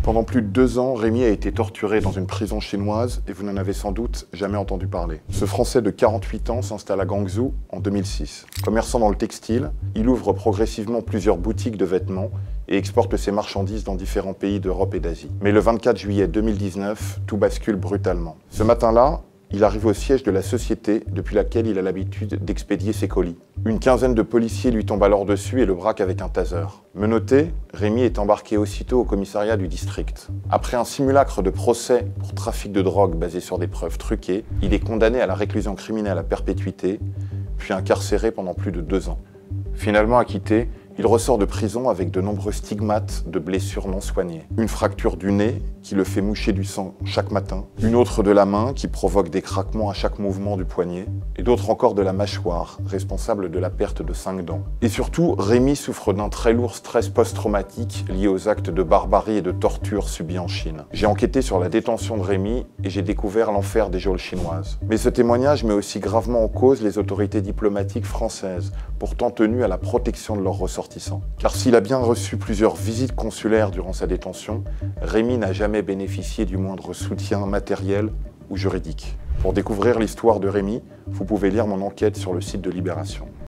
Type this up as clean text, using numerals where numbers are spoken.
Pendant plus de 2 ans, Rémi a été torturé dans une prison chinoise et vous n'en avez sans doute jamais entendu parler. Ce Français de 48 ans s'installe à Guangzhou en 2006. Commerçant dans le textile, il ouvre progressivement plusieurs boutiques de vêtements et exporte ses marchandises dans différents pays d'Europe et d'Asie. Mais le 24 juillet 2019, tout bascule brutalement. Ce matin-là, il arrive au siège de la société depuis laquelle il a l'habitude d'expédier ses colis. Une quinzaine de policiers lui tombent alors dessus et le braquent avec un taser. Menotté, Rémi est embarqué aussitôt au commissariat du district. Après un simulacre de procès pour trafic de drogue basé sur des preuves truquées, il est condamné à la réclusion criminelle à perpétuité, puis incarcéré pendant plus de 2 ans. Finalement acquitté, il ressort de prison avec de nombreux stigmates de blessures non soignées. Une fracture du nez qui le fait moucher du sang chaque matin, une autre de la main qui provoque des craquements à chaque mouvement du poignet, et d'autres encore de la mâchoire, responsable de la perte de 5 dents. Et surtout, Rémi souffre d'un très lourd stress post-traumatique lié aux actes de barbarie et de torture subis en Chine. J'ai enquêté sur la détention de Rémi et j'ai découvert l'enfer des geôles chinoises. Mais ce témoignage met aussi gravement en cause les autorités diplomatiques françaises, pourtant tenues à la protection de leurs ressortissants. Car s'il a bien reçu plusieurs visites consulaires durant sa détention, Rémi n'a jamais bénéficié du moindre soutien matériel ou juridique. Pour découvrir l'histoire de Rémi, vous pouvez lire mon enquête sur le site de Libération.